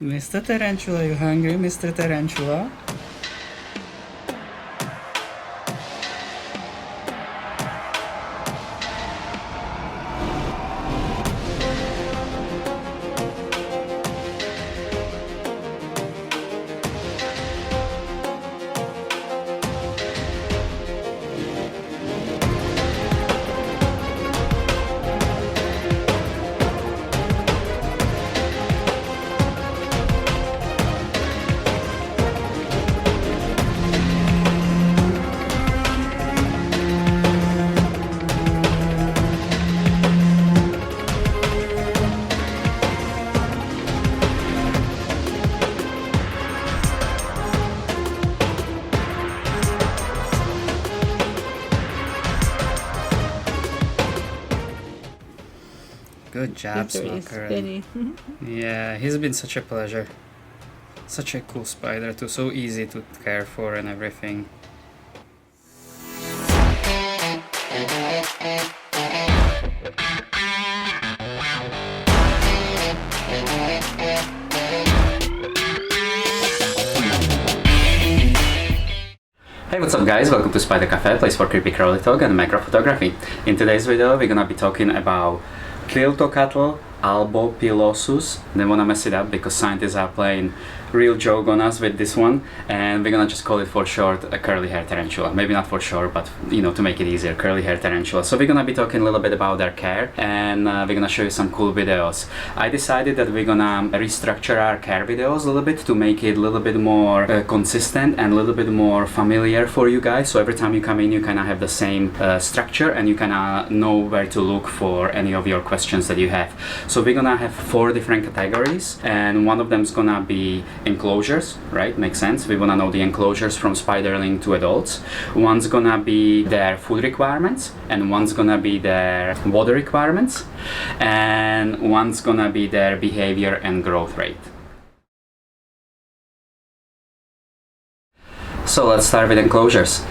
Mr. Tarantula, you hungry, Mr. Tarantula? Good job, Smoker. Yeah, he's been such a pleasure. Such a cool spider too, so easy to care for and everything. Hey, what's up guys, welcome to Spider Cafe, place for creepy crawly talk and macro photography. In today's video we're gonna be talking about Tliltocatl, albopilosus. They wanna mess it up because scientists are playing real joke on us with this one, and we're gonna just call it for short a curly hair tarantula. Maybe not for short, but you know, to make it easier, curly hair tarantula. So we're gonna be talking a little bit about their care, and we're gonna show you some cool videos. I decided that we're gonna restructure our care videos a little bit to make it a little bit more consistent and a little bit more familiar for you guys. So every time you come in, you kind of have the same structure, and you kind of know where to look for any of your questions that you have. So we're gonna have 4 different categories, and one of them is gonna be enclosures, right? Makes sense. We want to know the enclosures from spiderling to adults. One's gonna be their food requirements, and one's gonna be their water requirements, and one's gonna be their behavior and growth rate. So let's start with enclosures.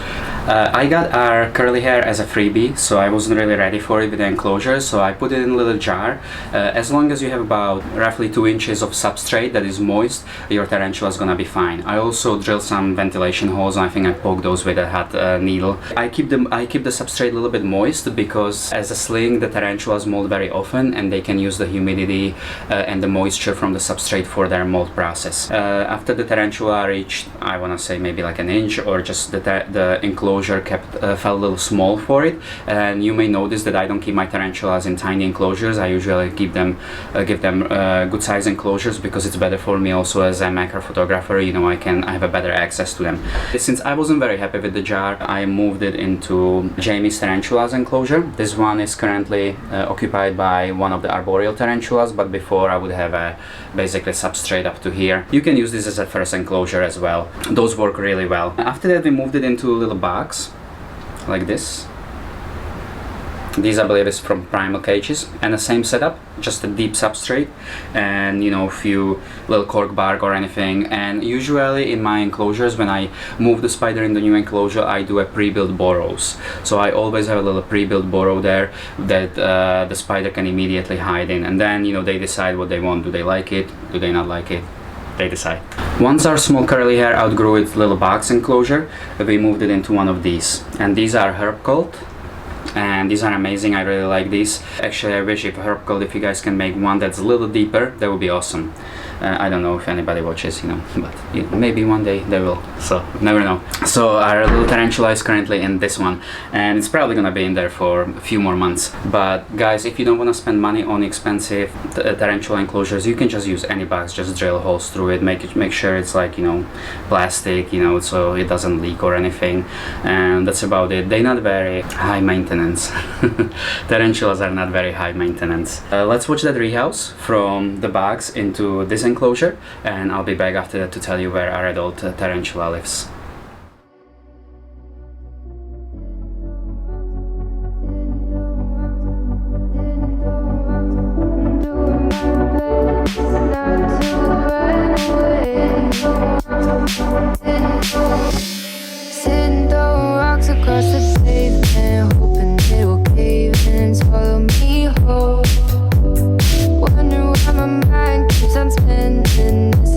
I got our curly hair as a freebie, so I wasn't really ready for it with the enclosures, so I put it in a little jar. As long as you have about roughly 2 inches of substrate that is moist, your tarantula is gonna be fine. I also drilled some ventilation holes, and I think I poked those with a hot needle. I keep the substrate a little bit moist because as a sling, the tarantulas molt very often, and they can use the humidity and the moisture from the substrate for their molt process. After the tarantula reached, I wanna say maybe like an inch, or just the enclosure felt a little small for it, and you may notice that I don't keep my tarantulas in tiny enclosures. I usually give them good size enclosures because it's better for me also as a macro photographer. You know, I have a better access to them. Since I wasn't very happy with the jar, I moved it into Jamie's tarantulas enclosure. This one is currently occupied by one of the arboreal tarantulas, but before I would have a basically substrate up to here. You can use this as a first enclosure as well. Those work really well. After that, we moved it into a little box like this. These, I believe, is from primal cages, and the same setup, just a deep substrate and, you know, a few little cork bark or anything. And usually in my enclosures, when I move the spider in the new enclosure, I do a pre-built burrows. So I always have a little pre-built burrow there that the spider can immediately hide in, and then, you know, they decide what they want. Do they like it? Do they not like it? They decide. Once our small curly hair outgrew its little box enclosure, we moved it into one of these, and these are herb cult, and these are amazing. I really like these. Actually, I wish if herb cult, if you guys can make one that's a little deeper, that would be awesome. I don't know if anybody watches, you know, but you know, maybe one day they will, so never know. So our little tarantula is currently in this one, and it's probably gonna be in there for a few more months. But guys, if you don't want to spend money on expensive tarantula enclosures, you can just use any box, just drill holes through it, make sure it's like, you know, plastic, you know, so it doesn't leak or anything, and that's about it. They're not very high maintenance. Tarantulas are not very high maintenance. Let's watch that rehouse from the box into this enclosure, and I'll be back after that to tell you where our adult tarantula lives. Sitting throwing rocks across the pavement, hoping it will cave in and swallow me whole. Wondering why my mind keeps on spinning.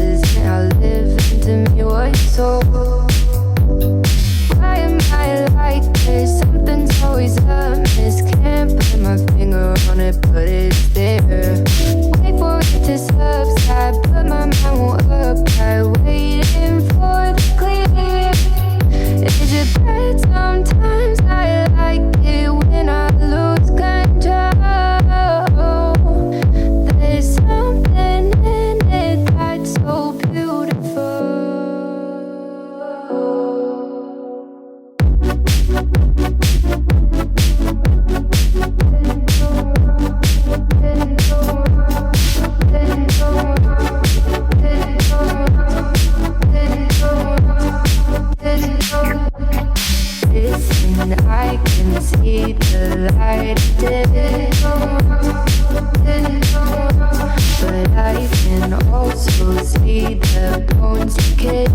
see the bones decay.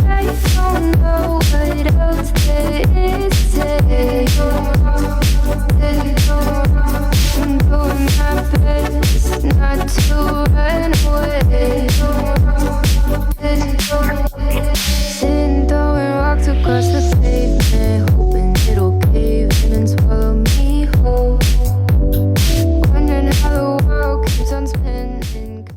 I don't know what else there is to say. I'm doing my best not to run away. Sitting throwing rocks across the pavement, hoping it'll cave in and swallow me whole. Wondering how the world keeps on spinning.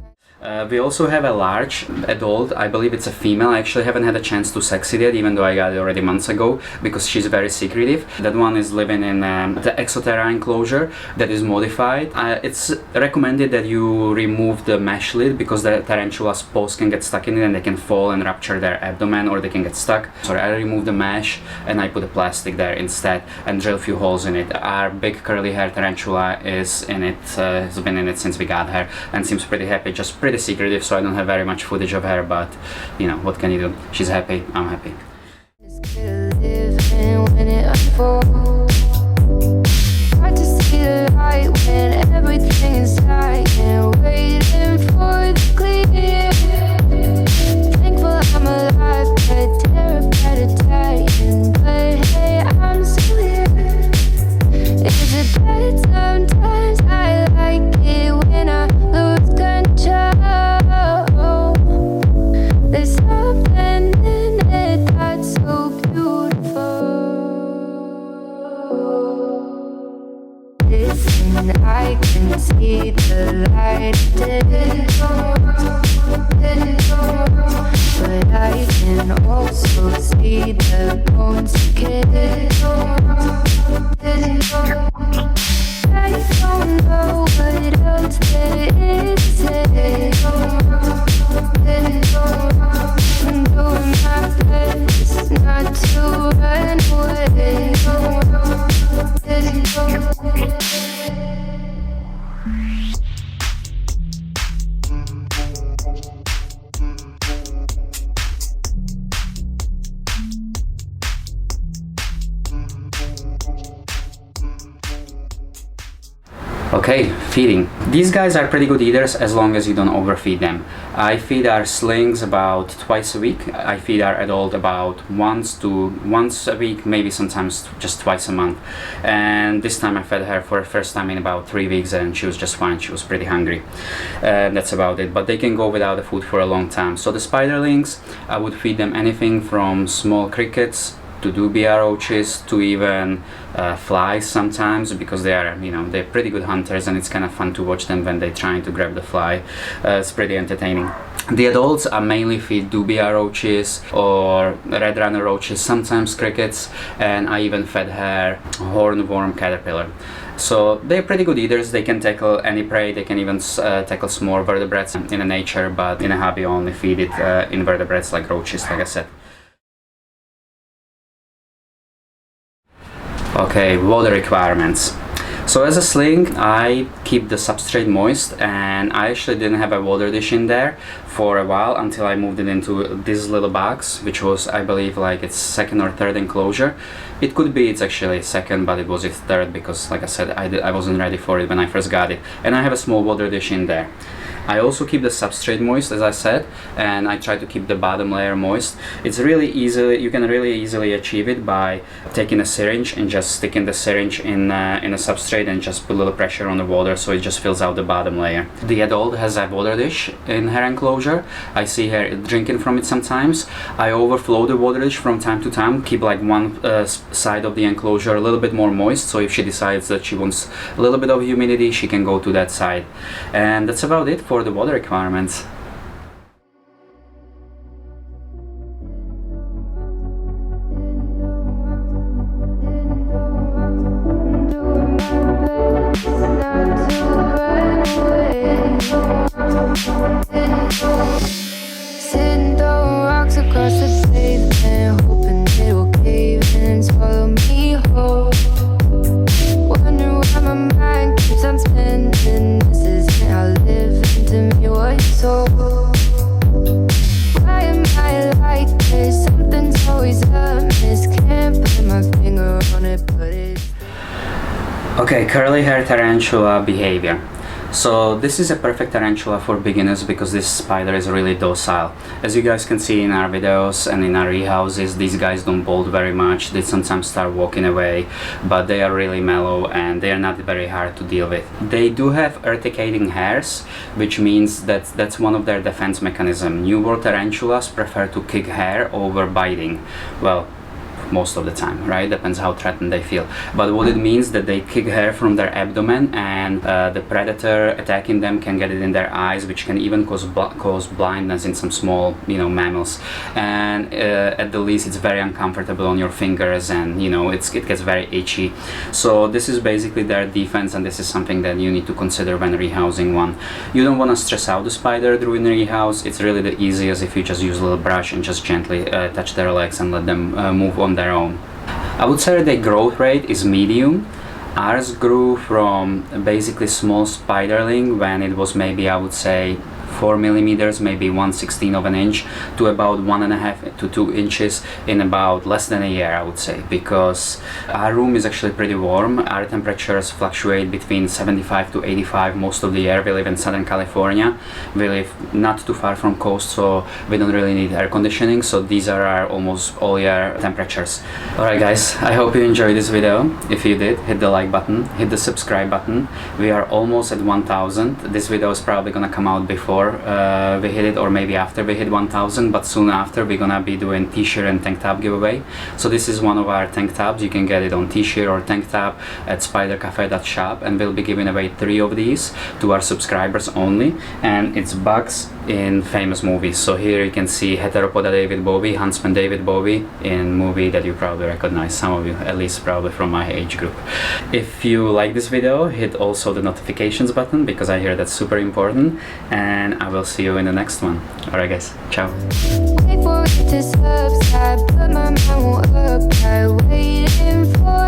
We also have a large adult, I believe it's a female. I actually haven't had a chance to sex it yet, even though I got it already months ago, because she's very secretive. That one is living in the Exoterra enclosure that is modified. It's recommended that you remove the mesh lid, because the tarantula spores can get stuck in it and they can fall and rupture their abdomen, or they can get stuck. So I removed the mesh and I put a plastic there instead and drill a few holes in it. Our big curly hair tarantula is in it, has been in it since we got her, and seems pretty happy, just pretty secretive, so I don't have very much footage of her, but you know, what can you do? She's happy, I'm happy. When it unfolds, hard to see the light when everything is dying, waiting for the clear. Thankful I'm alive, but terrified of dying. But hey, I'm still here. Is it bad sometimes? I like it when I lose control. There's something in it that's so beautiful. Listen, I can see the light, but I can also see the bones decay. I don't know what else there is to say. I'm doing my best not to run away. Okay, feeding. These guys are pretty good eaters as long as you don't overfeed them. I feed our slings about twice a week. I feed our adult about once a week, maybe sometimes just twice a month. And this time I fed her for the first time in about 3 weeks and she was just fine. She was pretty hungry. That's about it. But they can go without the food for a long time. So the spiderlings, I would feed them anything from small crickets to dubia roaches to even flies sometimes, because they are, you know, they're pretty good hunters and it's kind of fun to watch them when they're trying to grab the fly. It's pretty entertaining. The adults I mainly feed dubia roaches or red runner roaches, sometimes crickets, and I even fed her hornworm caterpillar. So they're pretty good eaters. They can tackle any prey. They can even tackle small vertebrates in nature, but in a hobby I only feed it invertebrates like roaches, like I said. Okay, water requirements. So as a sling, I keep the substrate moist, and I actually didn't have a water dish in there for a while until I moved it into this little box, which was, I believe, like its second or third enclosure. It could be it's actually second, but it was its third because, like I said, I wasn't ready for it when I first got it. And I have a small water dish in there. I also keep the substrate moist, as I said, and I try to keep the bottom layer moist. It's really easily, you can really easily achieve it by taking a syringe and just sticking the syringe in a substrate and just put a little pressure on the water so it just fills out the bottom layer. The adult has a water dish in her enclosure. I see her drinking from it sometimes. I overflow the water dish from time to time, keep like one side of the enclosure a little bit more moist, so if she decides that she wants a little bit of humidity, she can go to that side. And that's about it for the water requirements. Sitting throwing rocks across the pavement, hoping it'll cave in and swallow me whole. Wondering why my mind keeps on spinning. This isn't how living to me was told. Why am I like this? Something's always amiss. Can't put my finger on it, but it's Okay, curly hair tarantula behavior. So this is a perfect tarantula for beginners because this spider is really docile. As you guys can see in our videos and in our rehouses, these guys don't bolt very much. They sometimes start walking away, but they are really mellow and they are not very hard to deal with. They do have urticating hairs, which means that that's one of their defense mechanisms. Newborn tarantulas prefer to kick hair over biting. Well, most of the time, right? Depends how threatened they feel. But what it means that they kick hair from their abdomen, and the predator attacking them can get it in their eyes, which can even cause blindness in some small, mammals. And at the least, it's very uncomfortable on your fingers, and it gets very itchy. So this is basically their defense, and this is something that you need to consider when rehousing one. You don't want to stress out the spider during the rehouse. It's really the easiest if you just use a little brush and just gently touch their legs and let them move on their own. I would say their growth rate is medium. Ours grew from basically small spiderling when it was maybe, I would say, 4 millimeters, maybe 1/16 of an inch, to about 1.5 to 2 inches in about less than a year, I would say, because our room is actually pretty warm. Our temperatures fluctuate between 75 to 85 most of the year. We live in Southern California. We live not too far from coast, so we don't really need air conditioning. So these are our almost all year temperatures. Alright guys, I hope you enjoyed this video. If you did, hit the like button, hit the subscribe button. We are almost at 1,000. This video is probably gonna come out before we hit it, or maybe after we hit 1,000, but soon after we're gonna be doing t-shirt and tank top giveaway. So this is one of our tank tops. You can get it on t-shirt or tank top at spidercafe.shop, and we'll be giving away 3 of these to our subscribers only, and it's bugs in famous movies. So here you can see Heteropoda David Bowie, Huntsman David Bowie, in movie that you probably recognize, some of you at least probably from my age group. If you like this video, hit also the notifications button, because I hear that's super important, and I will see you in the next one. Alright guys, ciao. Wait for it to subside, but my mind won't upside. Waiting for